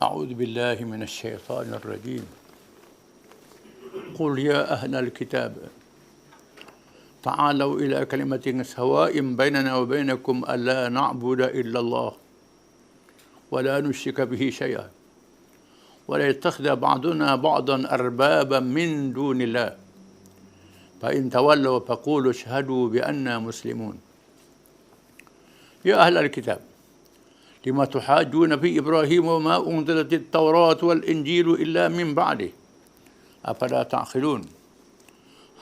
أعوذ بالله من الشيطان الرجيم. قل يا أهل الكتاب تعالوا إلى كلمة سواء بيننا وبينكم ألا نعبد إلا الله ولا نشرك به شيئا ولا يتخذ بعضنا بعضا أربابا من دون الله فإن تولوا فقولوا اشهدوا بأننا مسلمون. يا أهل الكتاب لما تحاجون في إبراهيم وما أنزلت التوراة والإنجيل إلا من بعده أفلا تعقلون.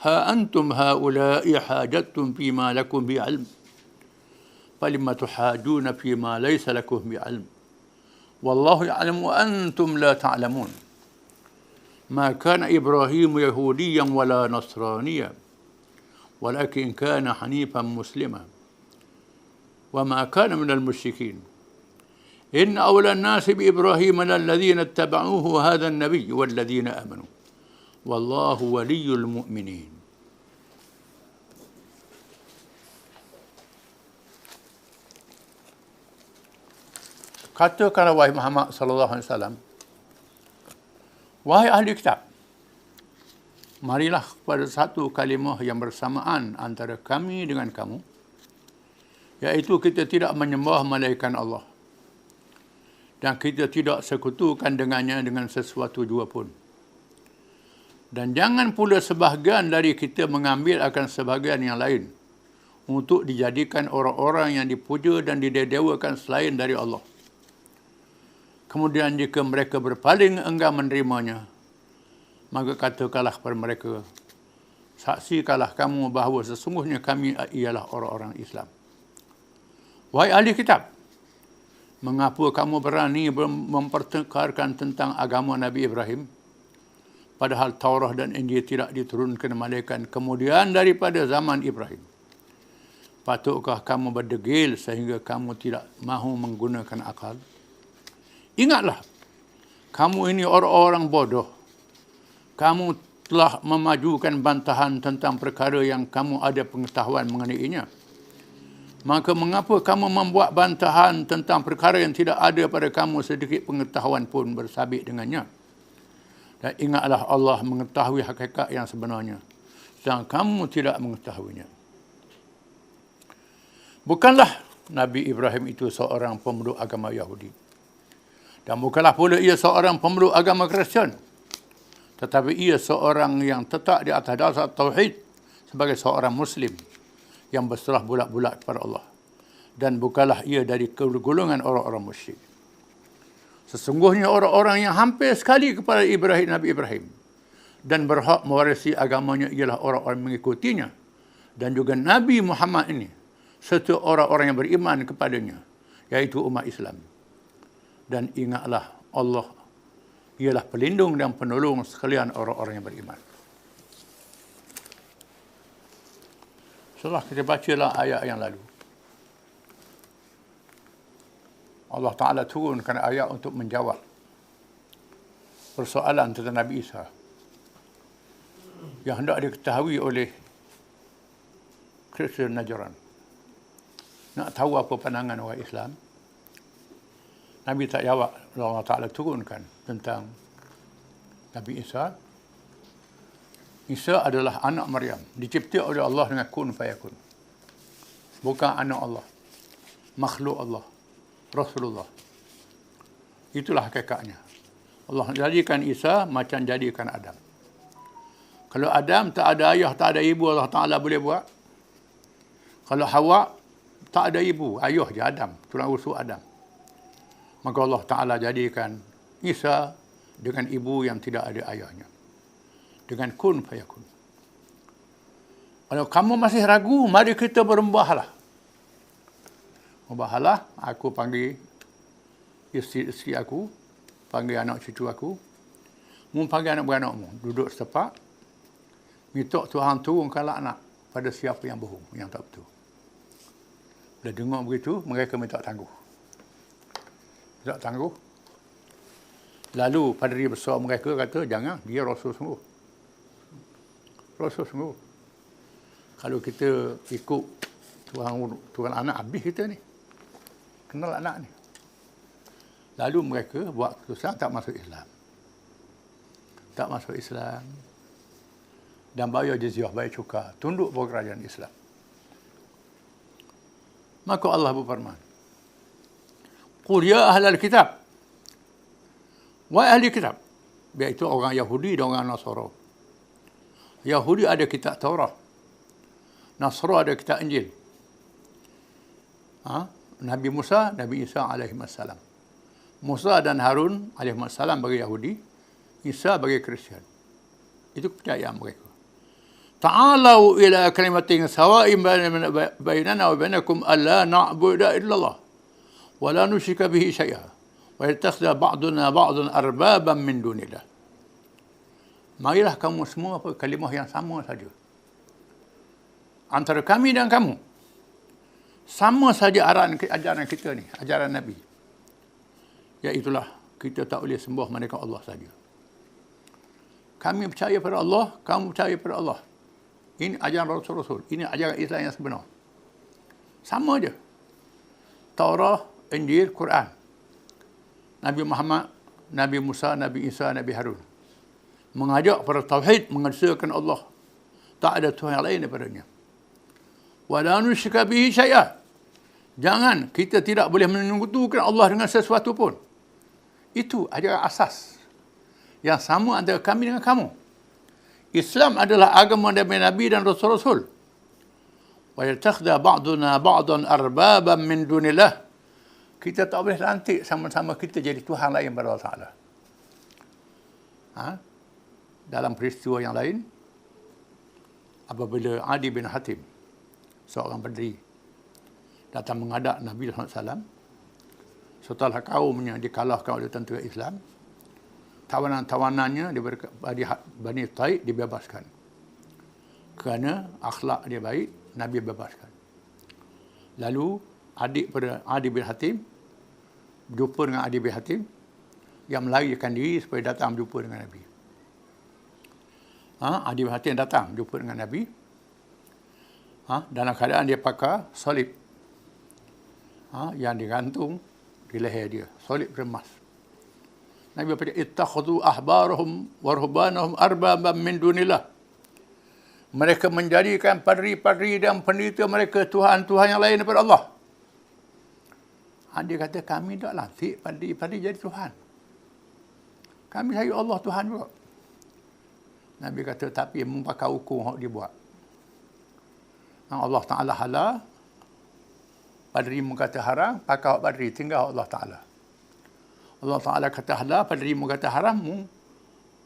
ها أنتم هؤلاء حاجتم فيما لكم بعلم فلما تحاجون فيما ليس لكم بعلم والله يعلم وأنتم لا تعلمون. ما كان إبراهيم يهوديا ولا نصرانيا ولكن كان حنيفا مسلما وما كان من المشركين. إن أولى الناس بإبراهيم للذين اتبعوه هذا النبي والذين آمنوا والله ولي المؤمنين. Katakanlah wahai Muhammad sallallahu alaihi wasallam, wahai ahli kitab, marilah pada satu kalimah yang bersamaan antara kami dengan kamu, iaitu kita tidak menyembah malaikat Allah dan kita tidak sekutukan dengannya dengan sesuatu jua pun. Dan jangan pula sebahagian dari kita mengambil akan sebahagian yang lain untuk dijadikan orang-orang yang dipuja dan didewakan selain dari Allah. Kemudian jika mereka berpaling enggan menerimanya, maka katakanlah kepada mereka, saksikanlah kamu bahawa sesungguhnya kami ialah orang-orang Islam. Wahai ahli kitab, mengapa kamu berani mempertengkarkan tentang agama Nabi Ibrahim, padahal Taurat dan Injil tidak diturunkan malaikat kemudian daripada zaman Ibrahim? Patutkah kamu berdegil sehingga kamu tidak mahu menggunakan akal? Ingatlah, kamu ini orang-orang bodoh. Kamu telah memajukan bantahan tentang perkara yang kamu ada pengetahuan mengenainya. Maka mengapa kamu membuat bantahan tentang perkara yang tidak ada pada kamu sedikit pengetahuan pun bersabit dengannya? Dan ingatlah, Allah mengetahui hakikat yang sebenarnya, sedang kamu tidak mengetahuinya. Bukanlah Nabi Ibrahim itu seorang pemeluk agama Yahudi, dan bukanlah pula ia seorang pemeluk agama Kristian, tetapi ia seorang yang tetap di atas dasar tauhid sebagai seorang Muslim yang berserah bulat-bulat kepada Allah. Dan bukanlah ia dari golongan orang-orang musyrik. Sesungguhnya orang-orang yang hampir sekali kepada Nabi Ibrahim dan berhak mewarisi agamanya ialah orang-orang mengikutinya, dan juga Nabi Muhammad ini serta orang-orang yang beriman kepadanya, yaitu umat Islam. Dan ingatlah, Allah ialah pelindung dan penolong sekalian orang-orang yang beriman. Setelah kita bacalah ayat yang lalu, Allah Ta'ala turunkan ayat untuk menjawab persoalan tentang Nabi Isa yang hendak diketahui oleh Kristian Najran. Nak tahu apa pandangan orang Islam? Nabi tak jawab. Allah Ta'ala turunkan tentang Nabi Isa. Isa adalah anak Maryam, dicipta oleh Allah dengan kun fayakun. Bukan anak Allah, makhluk Allah, Rasulullah. Itulah hakikatnya. Allah jadikan Isa macam jadikan Adam. Kalau Adam tak ada ayah, tak ada ibu, Allah Ta'ala boleh buat. Kalau Hawa tak ada ibu, ayah je Adam, tulang rusuk Adam. Maka Allah Ta'ala jadikan Isa dengan ibu yang tidak ada ayahnya, dengan kun fayakun. Kalau kamu masih ragu, mari kita bermubahlah. Mubahlah, aku panggil isteri aku, panggil anak cucu aku, mu panggil anak beranakmu, duduk setepak, minta Tuhan turunkan laknat pada siapa yang bohong, yang tak betul. Bila dengar begitu, mereka minta tangguh. Tak tangguh. Lalu padri besar mereka kata, jangan, dia Rasul sungguh. Rasul sungguh. Kalau kita ikut Tuhan anak, habis kita ni. Kenal anak ni. Lalu mereka buat keputusan tak masuk Islam. Tak masuk Islam. Dan bayar jizyah, bayar cukai. Tunduk pada kerajaan Islam. Maka Allah berfirman, Qul ya ahlal kitab. Wahai ahli kitab. Iaitu orang Yahudi dan orang Nasara. Yahudi ada kitab Taurat. Nasara ada kitab Injil. Nabi Musa, Nabi Isa alaihissalam. Musa dan Harun alaihissalam bagi Yahudi, Isa bagi Kristian. Itu kepercayaan mereka. Ta'alau ila kalimatin sawa'in bainana wa bainakum alla na'budu illa Allah wa la nusyrika bihi syai'a wa yattakhidha ba'duna ba'dan arbaban min dunillah. Marilah kamu semua kalimah yang sama saja. Antara kami dan kamu. Sama saja ajaran kita ni, ajaran Nabi. Iaitulah kita tak boleh sembah melainkan Allah saja. Kami percaya pada Allah, kamu percaya pada Allah. Ini ajaran Rasul-Rasul. Ini ajaran Islam yang sebenar. Sama je. Taurat, Injil, Quran. Nabi Muhammad, Nabi Musa, Nabi Isa, Nabi Harun. Mengajak pada tauhid, mengesahkan Allah. Tak ada Tuhan yang lain daripadanya. Wa la nusyrika bihi syai'a. Jangan, kita tidak boleh menyekutukan Allah dengan sesuatu pun. Itu ajaran asas. Yang sama antara kami dengan kamu. Islam adalah agama Nabi dan Rasul-Rasul. Wa yattakhidha ba'duna ba'dan arbaban min dunillah. Kita tak boleh lantik sama-sama kita jadi Tuhan lain pada Allah Ta'ala. Dalam peristiwa yang lain, apabila Adi bin Hatim, seorang Badri, datang menghadap Nabi SAW, setelah kaumnya dikalahkan oleh tentera Islam, tawanan-tawanannya di Bani Taib dibebaskan. Kerana akhlak dia baik, Nabi bebaskan. Lalu adik pada Adi bin Hatim berjumpa dengan Adi bin Hatim yang melarikan diri supaya datang berjumpa dengan Nabi. Adi bin Hatim datang berjumpa dengan Nabi. Dalam keadaan dia pakai salib yang digantung di leher dia, salib emas. Nabi berkata, ittakhadhu ahbarahum wa ruhbanahum arbaban min dunillah. Mereka menjadikan padri-padri dan pendeta mereka Tuhan-Tuhan yang lain daripada Allah. Dia kata, kami tak lantik padri-padri jadi Tuhan. Kami sayang Allah Tuhan juga. Nabi kata, tapi mempakai hukum yang dibuat. Allah Ta'ala halal, padri kata haram, pakai padri, tinggal Allah Ta'ala. Allah Ta'ala kata halal, padri kata haram,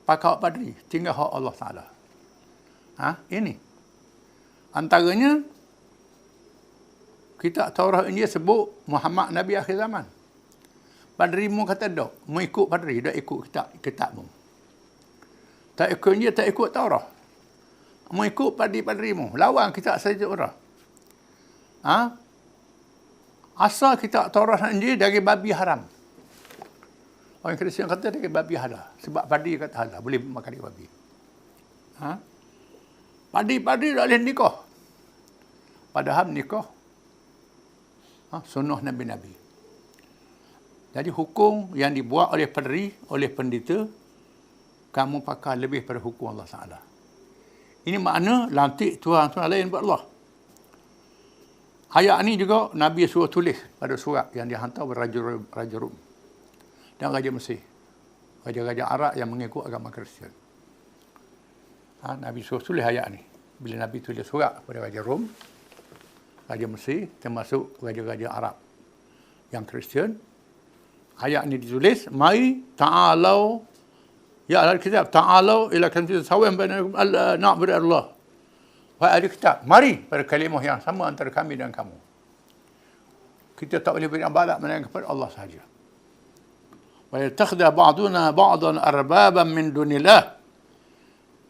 pakai padri, tinggal hak Allah Ta'ala. Ini. Antaranya, kitab Taurat ini sebut Muhammad Nabi akhir zaman. Padri kata tak, mu ikut padri, tak ikut kitabmu. Tak ikut dia, tak ikut Taurat. Mu ikut padri-padrimu, lawan kitab saja orang. Asal kitab Taurat dan Injil dari babi haram. Orang Kristian kata dari babi halal. Sebab padri kata halal, boleh makan dari babi. Padri-padri tak boleh nikah. Padahal nikah sunnah Nabi-Nabi. Jadi hukum yang dibuat oleh padri, oleh pendeta, kamu pakai lebih pada hukum Allah Ta'ala. Ini makna lantik Tuhan-Tuhan lain buat Allah. Ayat ini juga Nabi suruh tulis pada surat yang dihantar oleh Raja Rom dan Raja Mesir. Raja-raja Arab yang mengikut agama Kristian. Nabi suruh tulis ayat ini. Bila Nabi tulis surat kepada Raja Rom, Raja Mesir, termasuk raja-raja Arab yang Kristian, ayat ini ditulis, mari ta'alau ya ahli kitab ta'alau ila kalimatin sawa'in bainakum alla na'budu Allah. Wahai ahli kitab, mari pada kalimah yang sama antara kami dan kamu. Kita tak boleh beribadat melainkan kepada Allah sahaja. Wa yattakhidha ba'duna ba'dan arbaban min dunillah.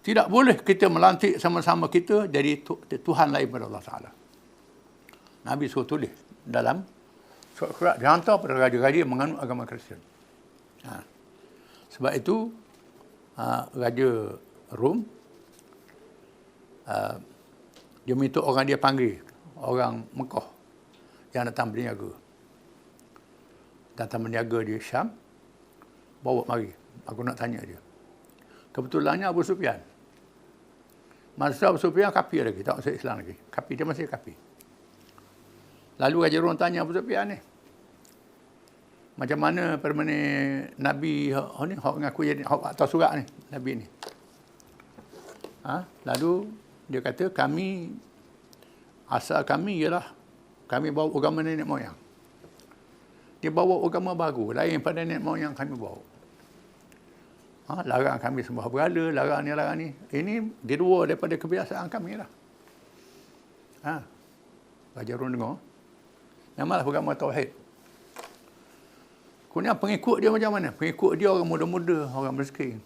Tidak boleh kita melantik sama-sama kita jadi Tuhan lain pada Allah Ta'ala. Nabi suruh tulis dalam surat dihantar pada raja-raja yang menganut agama Kristian. Sebab itu Raja Rom dia minta orang dia panggil orang Mekah yang datang berniaga. datang berniaga di Syam, bawa mari. Aku nak tanya dia. Kebetulannya Abu Sufyan. Masa Abu Sufyan kafir lagi, tak masuk Islam lagi. Kafir, dia masih kafir. Lalu Raja Rom tanya Abu Sufyan ni, macam mana permane Nabi ni, hak ngaku jadi, hak atas surat ni, Nabi ni. Lalu dia kata, asal kami ialah, kami bawa agama nenek moyang. Dia bawa agama baru, lain pada nenek moyang kami bawa. Larang kami sembah berhala, larang ni. Ini di luar daripada kebiasaan kami lah. Raja Rom dengar. Namalah agama Tauhid. Kemudian pengikut dia macam mana? Pengikut dia orang muda-muda, orang miskin.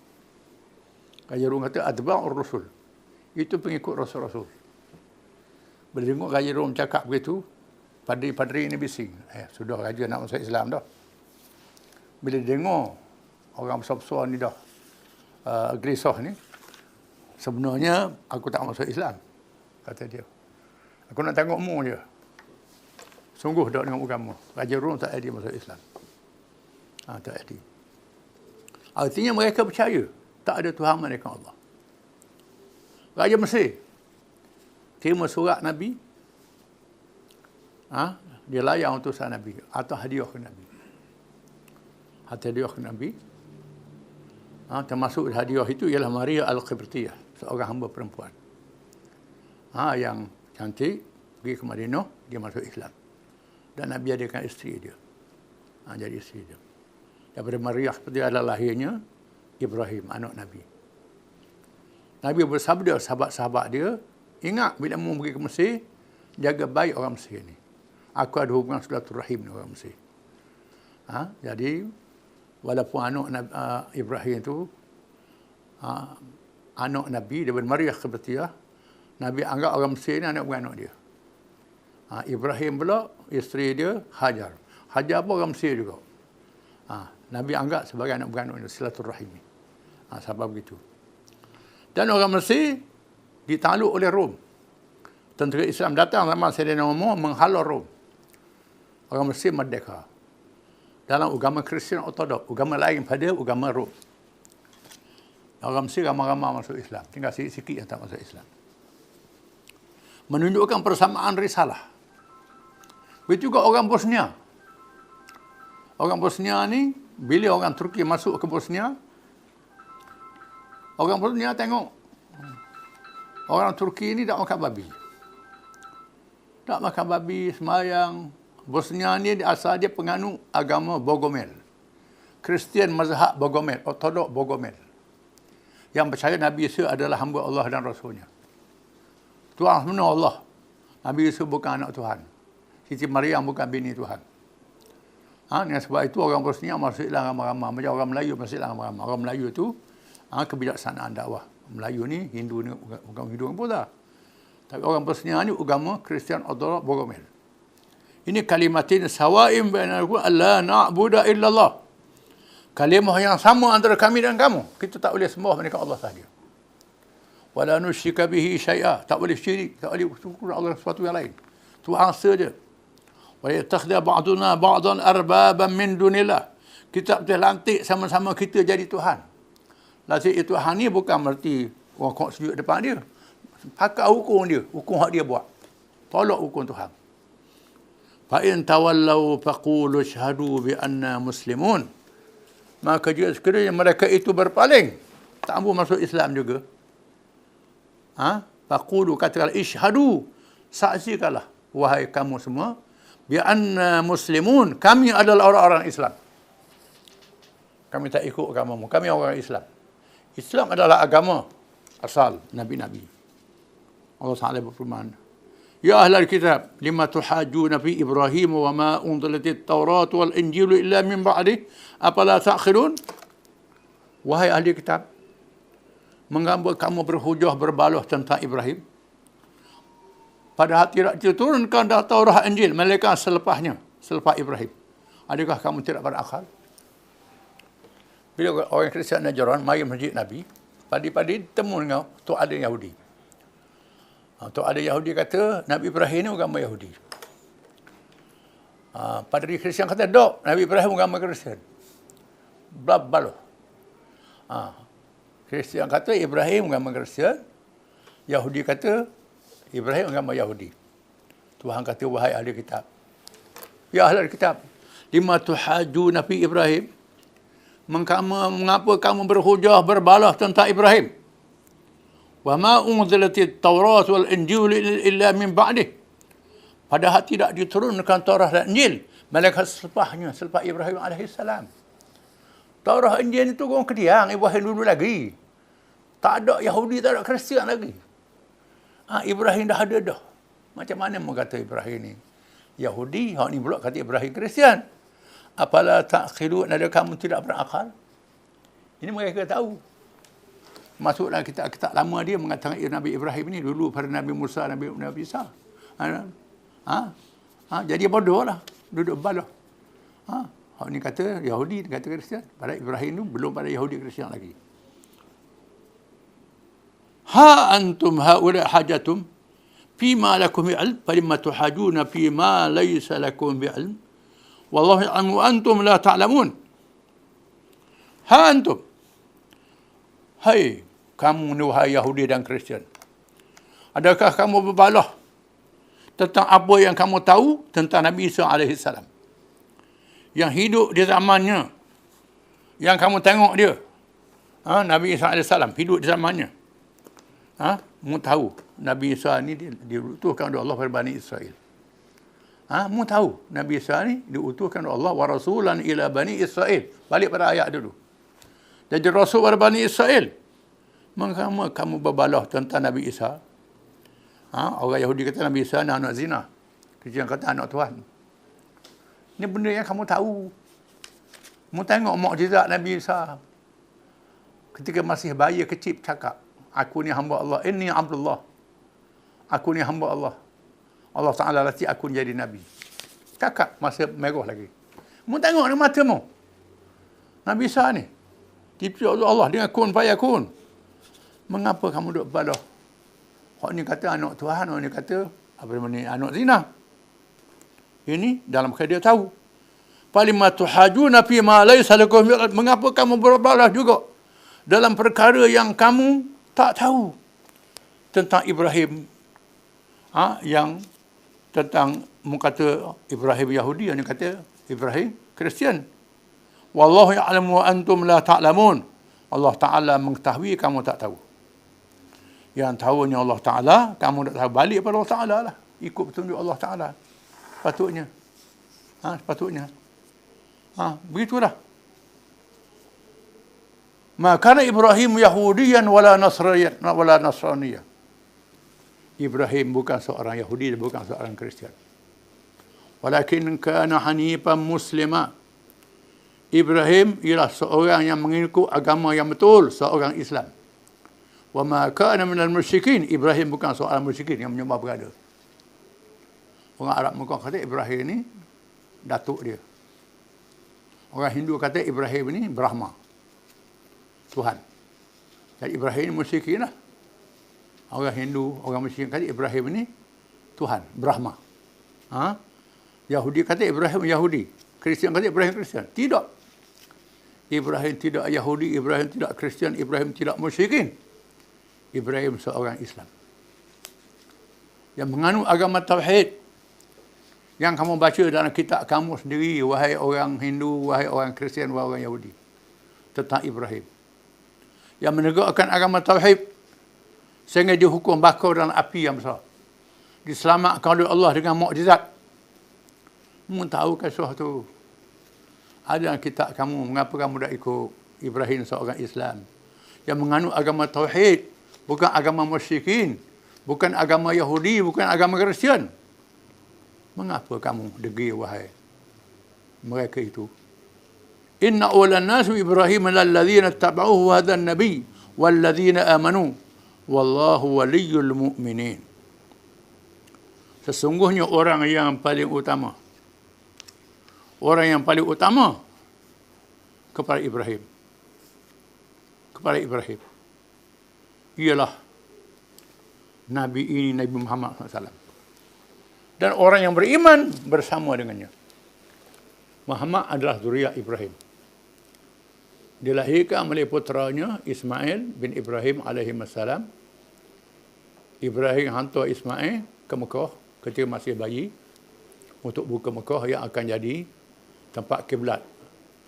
Raja Rom kata, Atba'ur Rasul. Itu pengikut Rasul-Rasul. Bila tengok Raja Rom cakap begitu, padri-padri ini bising. Sudah Raja nak masuk Islam dah. Bila dengar orang besar-besar ni dah gelisah ni, sebenarnya aku tak masuk Islam, kata dia. Aku nak tengokmu je. Sungguh tak dengan agama. Raja Rom tak ada masuk Islam. Tak ada. Artinya mereka percaya tak ada Tuhan melainkan Allah. Raja Mesir terima surat Nabi, dia layan utusan Nabi atau hadiah ke Nabi. Hadiah ke Nabi, termasuk hadiah itu ialah Maria Al-Qibtiyah, seorang hamba perempuan yang cantik, pergi ke Madinah, dia masuk Islam. Dan Nabi adakan isteri dia. Jadi isteri dia. Daripada Maria Al-Qibtiyah adalah lahirnya Ibrahim, anak Nabi. Nabi bersabda sahabat-sahabat dia, ingat bila mau pergi ke Mesir, jaga baik orang Mesir ni. Aku ada hubungan silaturahim dengan orang Mesir. Jadi, walaupun anak Ibrahim itu anak Nabi daripada Maria Al-Qibtiyah, Nabi anggap orang Mesir ni anak beranak dia. Ibrahim pula, isteri dia Hajar. Hajar pun orang Mesir juga. Nabi anggap sebagai anak beranak dia, silaturahim. Sebab begitu. Dan orang Mesir ditakluk oleh Rom. Tentera Islam datang zaman Sayyidina Umar menghalau Rom. Orang Mesir merdeka. Dalam agama Kristian Ortodok, agama lain pada agama Rom. Orang Mesir ramai-ramai masuk Islam. Tinggal sikit-sikit yang tak masuk Islam. Menunjukkan persamaan risalah. Begitu juga orang Bosnia. Orang Bosnia ni, bila orang Turki masuk ke Bosnia, orang Bosnia tengok orang Turki ni tak makan babi. Tak makan babi, sembahyang. Bosnia ni asal dia penganut agama Bogomil. Kristian mazhab Bogomil, Ortodok Bogomil. Yang percaya Nabi Isa adalah hamba Allah dan Rasulnya. Tuhan sebenar Allah. Nabi Isa bukan anak Tuhan. Siti Maryam bukan bini Tuhan. Dengan sebab itu orang Bosnia masuk Islam ramai-ramai. Macam orang Melayu masuk Islam ramai-ramai. Orang Melayu itu kebijaksanaan dakwah. Melayu ni Hindu ni bukan Hindu pun tak. Tapi orang Bosnia ni agama Kristian Ortodok Bogomil. Ini kalimatin sawaim bainakum alla na'budu illallah. Kalimah yang sama antara kami dan kamu. Kita tak boleh sembah melainkan Allah sahaja. Wala nusyrika bihi syai'a. Tak boleh syirik, tak boleh sekutu Allah sesuatu yang lain. Tuhan saja. Wa yattakhidha ba'duna ba'dan arbaban min dunillah. Kita boleh lantik sama-sama kita jadi Tuhan. Lantik Tuhan ni bukan berarti orang kok sujud depan dia. Pakai hukum dia, hukum hak dia buat. Tolak hukum Tuhan. Fa in tawallau faqulu syahadu bi anna muslimun. Maka jika sekiranya mereka itu berpaling, tak mampu masuk Islam juga. Faqulu, katakanlah, isyhadu, saksikanlah wahai kamu semua, bi anna muslimun, kami adalah orang-orang Islam. Kami tak ikut agamamu, kami orang Islam. Islam adalah agama asal nabi-nabi. Allah Taala berfirman, ya ahlal kitab, lima tuhajjuna fi Ibrahim wa ma unzilatit Taurat wal Injil illa min ba'di, afala ta'qilun? Wahai ahli kitab, mengapa kamu berhujah berbalah tentang Ibrahim? Padahal tidak diturunkan dah Taurat Injil, melainkan selepasnya, selepas Ibrahim. Adakah kamu tidak berakal? Bila orang Kristian Najran mari masjid Nabi, padi-padi temu dengan Tok Alim Yahudi. Tok Alim Yahudi kata, Nabi Ibrahim ni agama Yahudi. Padri Kristian kata, dok, Nabi Ibrahim agama Kristian. Balo. Kristian kata Ibrahim agama Kristian. Yahudi kata Ibrahim agama Yahudi. Tuhan kata, wahai ahli kitab. Ya ahli kitab, lima tuhajuna fi Ibrahim. Mengapa kamu berhujah, berbalah tentang Ibrahim? Wa ma unzilatit Taurat wal Injil illa min ba'dih. Padahal tidak diturunkan Taurat dan Injil melainkan selepasnya, selepas Ibrahim alaihissalam. Taurat Injil itu orang kediang Ibrahim dulu lagi. Tak ada Yahudi, tak ada Kristian lagi. Ibrahim dah ada dah. Macam mana mau kata Ibrahim ni Yahudi, hak ni pula kata Ibrahim Kristian. Apalah ta'qilun, ada kamu tidak berakal? Ini mereka tahu. Masuklah kitab lama dia mengatakan Nabi Ibrahim ni dulu pada Nabi Musa, Nabi Isa. Jadi bodoh lah. Duduk balah. Hak ni kata Yahudi, kata Kristian. Pada Ibrahim tu belum pada Yahudi Kristian lagi. Ha antum haula hajatum fima lakum bi'ilm falimma tuhajuna fima laysa lakum bi'ilm wallahu ya'lamu antum la ta'lamun. Ha antum, hai kamu ni wahai Yahudi dan Kristian, adakah kamu berbalah tentang apa yang kamu tahu tentang Nabi Isa alaihissalam, yang hidup di zamannya, yang kamu tengok dia, Nabi Isa alaihissalam hidup di zamannya. Mu tahu Nabi Isa ni diutuskan oleh Allah kepada Bani Israel. Mu tahu Nabi Isa ni diutuskan oleh Allah wa rasulan ila Bani Israel. Balik pada ayat dulu. Jadi rasul kepada Bani Israel. Mengapa kamu berbalah tentang Nabi Isa? Orang Yahudi kata Nabi Isa ni anak zina. Kristian kata anak Tuhan. Ini benda yang kamu tahu. Mu tengok mukjizat Nabi Isa. Ketika masih bayi kecil cakap, aku ni hamba Allah, inni Abdullah. Aku ni hamba Allah. Allah Ta'ala latih aku jadi Nabi. Cakap masa merah lagi. Mu tengok ni mata mu. Nabi Isa ni dipilih oleh Allah dengan kun fayakun. Mengapa kamu duk balah? Hak ni kata anak Tuhan, orang ni kata apa ni anak zina. Ini dalam keadaan dia tahu. Falima tuhajuna fi ma laysa lakum, mengapa kamu berbalah juga dalam perkara yang kamu tak tahu tentang Ibrahim, yang tentang kata Ibrahim Yahudi, yang kata Ibrahim Kristian. Wallahu ya'lamu wa antum la ta'lamun. Allah Ta'ala mengetahui, kamu tak tahu. Yang tahunya Allah Ta'ala, kamu tak tahu. Balik pada Allah Ta'ala lah. Ikut petunjuk Allah Ta'ala. Sepatutnya. Sepatutnya. Begitulah. Maka Ibrahim Yahudiyan wala Nasraniyan. Ibrahim bukan seorang Yahudi, bukan seorang Kristian. Walakin kana hanifan muslima. Ibrahim ialah seorang yang mengikut agama yang betul, seorang Islam. Wa ma kana minal musyrikin. Ibrahim bukan seorang musyrikin yang menyembah berhala. Orang Arab Mekah kata Ibrahim ni datuk dia. Orang Hindu kata Ibrahim ni Brahma, Tuhan. Jadi Ibrahim musyrikin lah. Orang Hindu, orang Muslim kata Ibrahim ni Tuhan, Brahma. Yahudi kata Ibrahim Yahudi. Kristian kata Ibrahim Kristian. Tidak. Ibrahim tidak Yahudi, Ibrahim tidak Kristian, Ibrahim tidak musyrikin. Ibrahim seorang Islam. Yang menganut agama Tauhid. Yang kamu baca dalam kitab kamu sendiri, wahai orang Hindu, wahai orang Kristian, wahai orang Yahudi. Tentang Ibrahim. Yang menegakkan agama Tauhid. Sehingga dihukum bakar dalam api yang besar. Diselamatkan oleh Allah dengan mukjizat. Kamu tahu kisah tu? Ada dalam kitab kamu, mengapa kamu tak ikut Ibrahim seorang Islam? Yang menganut agama Tauhid. Bukan agama musyrikin. Bukan agama Yahudi, bukan agama Kristian. Mengapa kamu degil wahai mereka itu? Inna awwalan nas Ibrahim lalladzina tabauhu hadan nabi walladzina amanu wallahu waliyyul mu'minin. Sesungguhnya orang yang paling utama, kepada Ibrahim, ialah Nabi ini, Nabi Muhammad SAW. Dan orang yang beriman bersama dengannya. Muhammad adalah zuriat Ibrahim. Dilahirkan oleh puteranya Ismail bin Ibrahim alaihi salam. Ibrahim hantar Ismail ke Mekah ketika masih bayi untuk buka Mekah yang akan jadi tempat kiblat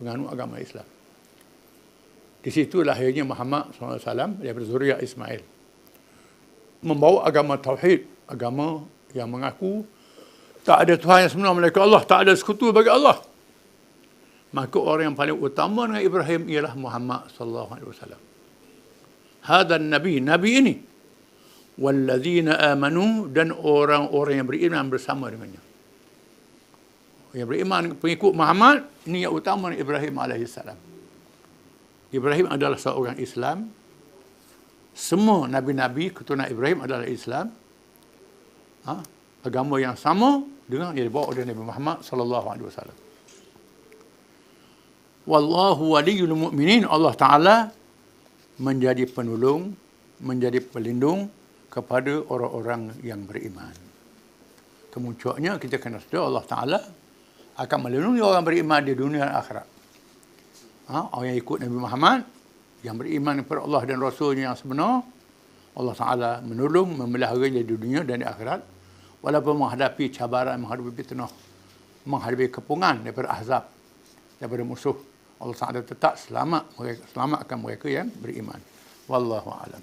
penganut agama Islam. Di situ lahirnya Muhammad SAW daripada zuriat Ismail. Membawa agama tauhid, agama yang mengaku tak ada Tuhan yang sebenar melainkan Allah, tak ada sekutu bagi Allah. Maka orang yang paling utama dengan Ibrahim ialah Muhammad sallallahu alaihi wasallam. Hadan nabi, nabi ini walladzina amanu, dan orang-orang yang beriman bersama dengannya. Yang beriman pengikut Muhammad ini yang utama Ibrahim alaihi salam. Ibrahim adalah seorang Islam. Semua nabi-nabi keturunan Ibrahim adalah Islam. Agama yang sama dengan yang dibawa oleh Nabi Muhammad sallallahu alaihi wasallam. Wallahu waliyul mu'minin. Allah Ta'ala menjadi penolong, menjadi pelindung kepada orang-orang yang beriman. Kemuncaknya kita kena sedar Allah Ta'ala akan melindungi orang beriman di dunia dan akhirat. Orang yang ikut Nabi Muhammad, yang beriman kepada Allah dan Rasulnya yang sebenar, Allah Ta'ala menolong, memeliharanya di dunia dan di akhirat, walaupun menghadapi cabaran, menghadapi fitnah, menghadapi kepungan daripada ahzab, daripada musuh. Allah Ta'ala tetap selamatkan mereka yang beriman. Wallahu a'lam.